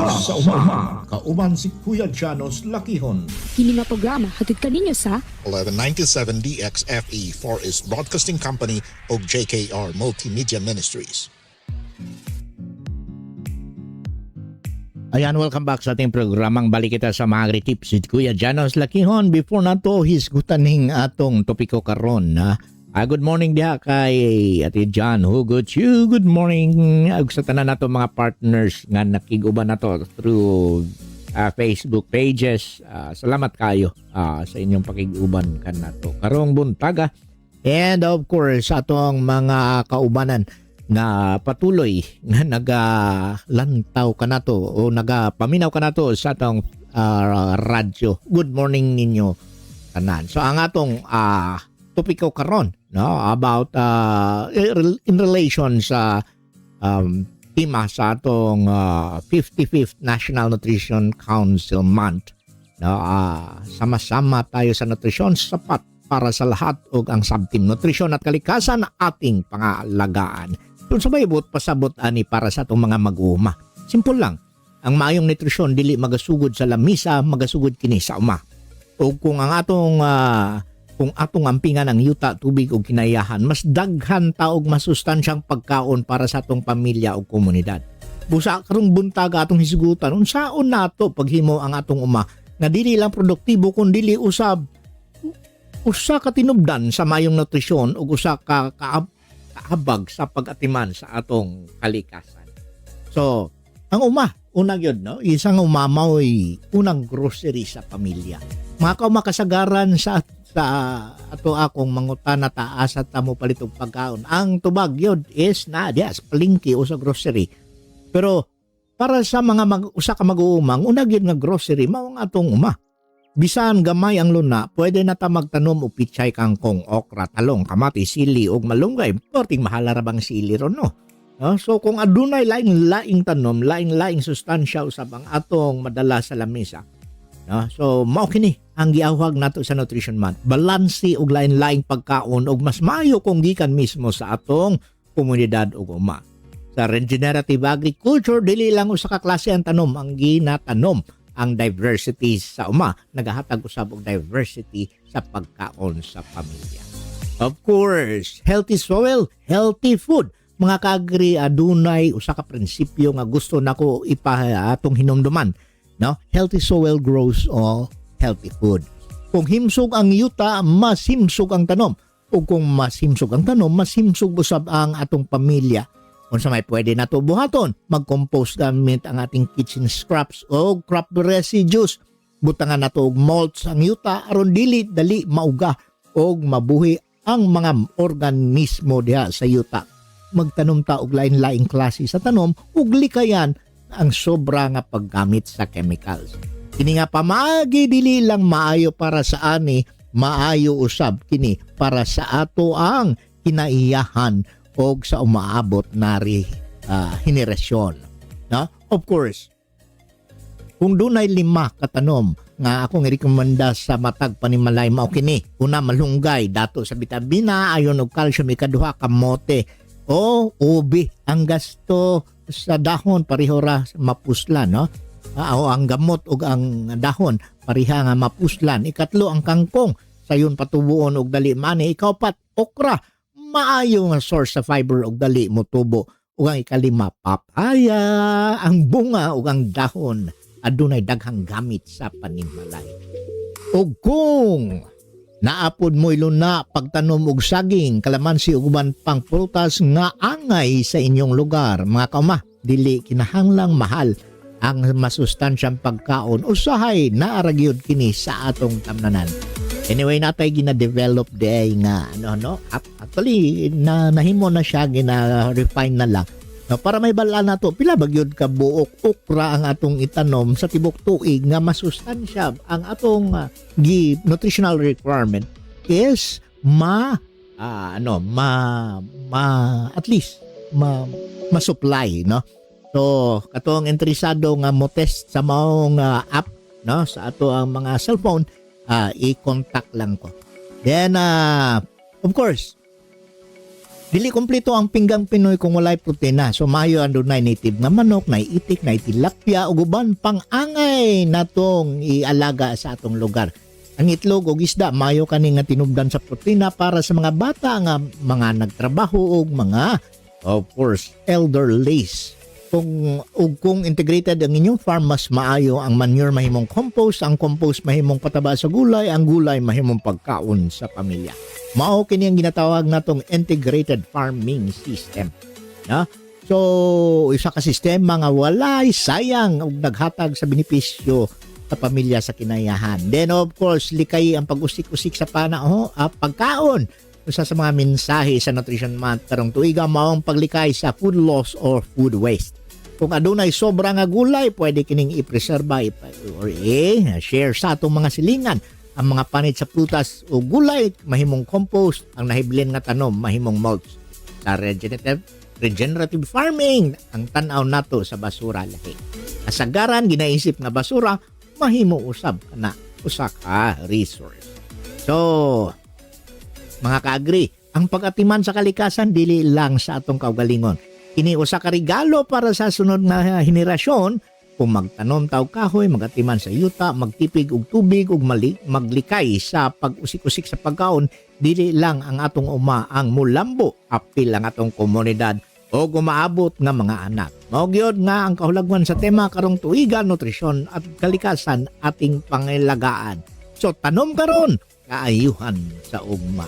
sa uma. Kauban si Kuya Janos Lakihon. Kini nga programa hatid kaninyo sa 1197 DXFE Forest Broadcasting Company o JKR Multimedia Ministries. Ayan, welcome back sa ating programang Balik Kita sa mga Tips with Kuya Janos Lakihon. Before na to, hisgutan ning atong topiko karon na good morning diha kay Ate John Hugot you. Good morning ug sa tanan nato mga partners nga nakiguban nato through Facebook pages. Salamat kayo sa inyong pakiguban kan nato karong buntaga. And of course atong mga kaubanan na patuloy nga nagalantaw ka nato o nagapaminaw ka nato sa atong radyo. Good morning ninyo tanan. So ang atong topiko karon about in relation sa tema sa atong 55th National Nutrition Council Month. Sama-sama tayo sa nutrisyon, sapat para sa lahat ug ang subteam nutrisyon at kalikasan ating pangalagaan. Kung sabay pasabot ani para sa atong mga mag-uuma. Simple lang. Ang maayong nutrisyon dili magasugod sa lamisa, magasugod kini sa uma. O kung ang atong kung atong ampingan ang yuta, tubig o kinayahan, mas daghan taog masustansyang pagkaon para sa atong pamilya o komunidad. Busa karong buntaga atong hisgutan, unsaon nato paghimo ang atong uma nga dili lang produktibo kun dili usa ka tinubdan sa mayong nutrisyon ug usa ka kaabag sa pag-atiman sa atong kalikasan. So, ang uma, unang yun, isang umamaw unang grocery sa pamilya. Mga kaumakasagaran sa ato akong mangutana taas at tamo palitog pagkaon. Ang tubag yun is na sa palengke o sa grocery. Pero para sa mga usa ka mag-uumang, unag yun nga grocery, mao ang atong uma. Bisan gamay ang luna, pwede na ta magtanom o pichay, kangkong, okra, talong, kamati, sili o malunggay. Porting mahala ra bang sili ron, no? So kung adunay laing-laing tanom, laing-laing sustansya usab ang atong madala sa lamesa. So mao kini ang giawhag nato sa Nutrition Month. Balanse og lain-laing pagkaon og mas maayo kung gikan mismo sa atong komunidad ug uma. Sa regenerative agriculture, dili lang usa ka klase ang tanom ang ginatanom. Ang diversity sa uma nagahatag usab og diversity sa pagkaon sa pamilya. Of course, healthy soil, healthy food. Mga kaagri, adunay usa ka prinsipyo nga gusto nako atong hinumduman. Healthy soil grows all healthy food. Kung himsog ang yuta, mas himsog ang tanom. O kung mas himsog ang tanom, mas himsog usab ang atong pamilya. Kung sa may pwede na ito buhaton, mag-compost gamit ang ating kitchen scraps o crop residues. Butangan na ito mulch ang yuta aron dili dali mauga o mabuhi ang mga organismo diha sa yuta. Magtanom ta og lain-laing klase sa tanom ug likayan ang sobra nga paggamit sa chemicals. Kini nga pamaagi dili lang maayo para sa ani, maayo usab kini para sa ato ang kinaiyahan og sa umaabot nari henerasyon. Of course, kung dunay 5 katanom nga akong irekomenda sa matag panimalay mao kini. Una, malunggay, dato sa bitamina, ayon og calcium. Ikaduha, kamote o ubi. Ang gasto sa dahon pareho ra mapuslan, o ang gamot ug ang dahon pareha nga mapuslan. Ikatlo, ang kangkong, sayon patubuon og dali mani. Ikaupat, okra, maayo nga source sa fiber og dali mo tubo. Ug ang ikalima, papaya, ang bunga ug ang dahon adunay daghang gamit sa panimbalay. Ug kung naapod mo iluna pagtanom og saging, kalamansi ug uban pang prutas nga angay sa inyong lugar, mga kauma, dili kinahanglang mahal ang masustansyang pagkaon, usahay naaragyod kini sa atong tamnanan. Anyway, natay gina-develop day nga actually nahimo na siya, gina-refine na lang. No, para may bala na to, pila bagyod ka buok okra ang atong itanom sa tibok tuig nga masustansya ang atong nutritional requirement is at least ma-supply, no. So katong interesado nga mo test sa maong app, no, sa ato ang mga cellphone, i-contact lang ko. Then of course, dili kompleto ang pinggang Pinoy kung walay protina. So mayo andunay native nga manok, na itik, na tilapia ug uban pang angay natong ialaga sa atong lugar. Ang itlog ug isda mayo kani nga tinubdan sa protina para sa mga bata nga mga nagtrabaho ug mga, of course, elderlies. Kung integrated ang inyong farm, mas maayo ang manure mahimong compost, ang compost mahimong pataba sa gulay, ang gulay mahimong pagkaon sa pamilya. Mao kini ang ginatawag natong integrated farming system. No? So, isa ka sistema nga walay sayang ug naghatag sa benepisyo sa pamilya sa kinayahan. Then of course, likay ang pag-usik-usik sa pagkaon. Isa sa mga mensahe sa Nutrition Month karong tuiga maong paglikay sa food loss or food waste. Kung adunay sobra nga gulay, pwede kining i-preserba or share sa atong mga silingan. Ang mga panit sa prutas o gulay mahimong compost, ang nahiblin nga tanom mahimong mulch. Sa regenerative farming, ang tan-aw nato sa basura lahi. Kasagaran ginaisip nga basura mahimo usab kana usa ka resource. So, mga kaagri, ang pag-atiman sa kalikasan dili lang sa atong kaugalingon. Kini usa ka regalo para sa sunod na henerasyon. Kung magtanom taw kahoy, magatiman sa yuta, magtipig og tubig ug maglikay sa pag-usik-usik sa pagkaon, dili lang ang atong uma ang mulambo, apil ang atong komunidad o gumaabot nga mga anak. Mao gyud nga ang kahulagwan sa tema karong tuiga, nutrisyon at kalikasan ating pangilagaan. So tanom karon, kaayuhan sa ugma.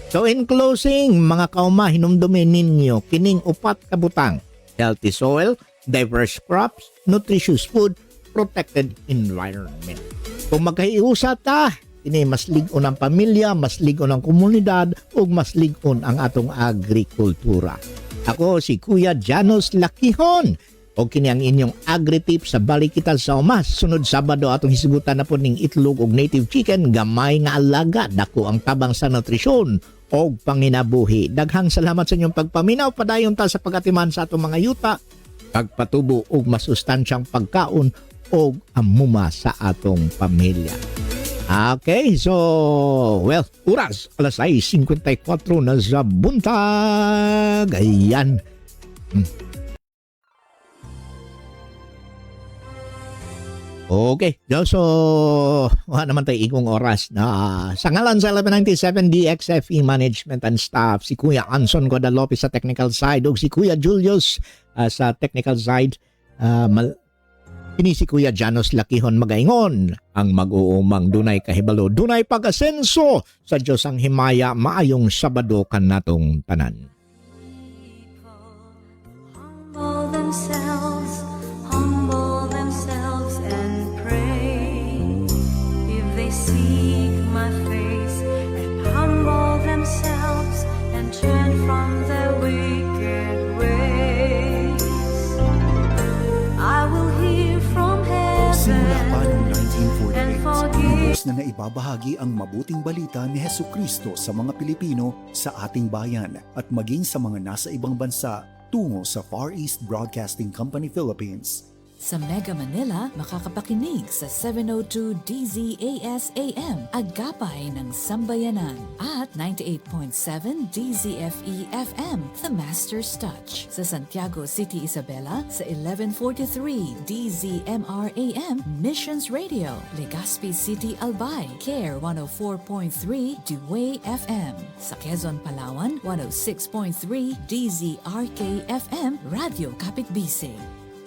So in closing, mga kauma, hinumdumin ninyo kining upat ka butang: healthy soil, diverse crops, nutritious food, protected environment. Kung magkahiusa ta, ini mas ligon ang pamilya, mas ligon ang komunidad, ug mas ligon ang atong agrikultura. Ako si Kuya Janos Lakihon, o kini ang inyong agri-tip sa Balikita sa Umas. Sunod Sabado atong hisigutan na po ning itlog og native chicken, gamay nga alaga, dako ang tabang sa nutrisyon o panginabuhi. Daghang salamat sa inyong pagpaminaw. Padayon ta sa pagatiman sa atong mga yuta, pagpatubo og masustansyang pagkaon o amuma sa atong pamilya. Okay, so, well, oras, 6:54 na sa buntag. Ayan. Okay, so wala naman tayo ikong oras na sa ngalan sa 1197 DXFE Management and Staff, si Kuya Anson Guadalupe sa technical side o si Kuya Julius sa technical side, ini si Kuya Janos Lakihon magaingon, ang mag-uumang dunay kahibalo, dunay pag-asenso sa Diyos ang himaya, maayong Sabado kan natong tanan. Humble themselves and pray. If they seek my face and humble themselves and turn from their wicked ways, I will hear from Simula pa heaven noong and 1948, forgive. lubos na naibabahagi ang mabuting balita ni Hesukristo sa mga Pilipino sa ating bayan at maging sa mga nasa ibang bansa tungo sa Far East Broadcasting Company Philippines. Sa Mega Manila, makakapakinig sa 702 DZAS AM, Agapay ng Sambayanan, at 98.7 DZFE FM, The Master's Touch. Sa Santiago City, Isabela, sa 1143 DZMR AM, Missions Radio. Legazpi City, Albay, CARE 104.3 Dewey FM. Sa Quezon, Palawan, 106.3 DZRK FM, Radio Kapitbisig.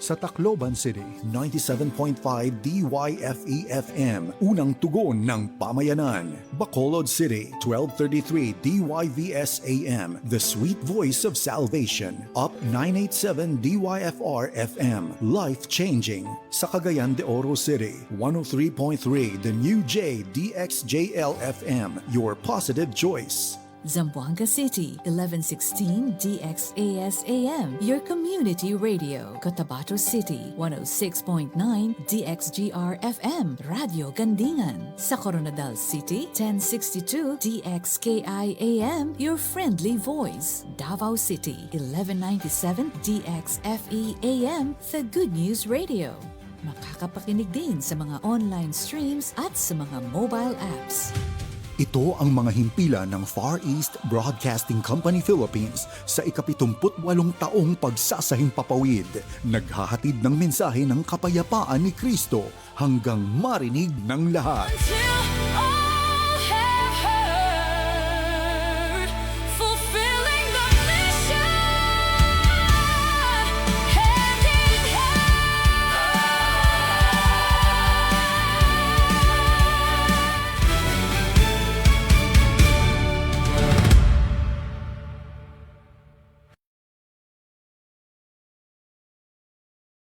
Sa Tacloban City, 97.5 DYFE-FM, unang tugon ng pamayanan. Bacolod City, 1233 DYVS-AM, the sweet voice of salvation. Up 987 DYFR-FM, life-changing. Sa Cagayan de Oro City, 103.3 the new J DXJL-FM, your positive choice. Zamboanga City, 1116 DXAS-AM, your community radio. Cotabato City, 106.9 DXGR-FM, Radio Gandingan. Sa Coronadal City, 1062 DXKI-AM, your friendly voice. Davao City, 1197 DXFE-AM, the Good News Radio. Makakapakinig din sa mga online streams at sa mga mobile apps. Ito ang mga himpilan ng Far East Broadcasting Company Philippines sa ika-78 taong pagsasahing papawid. Naghahatid ng mensahe ng kapayapaan ni Kristo hanggang marinig ng lahat.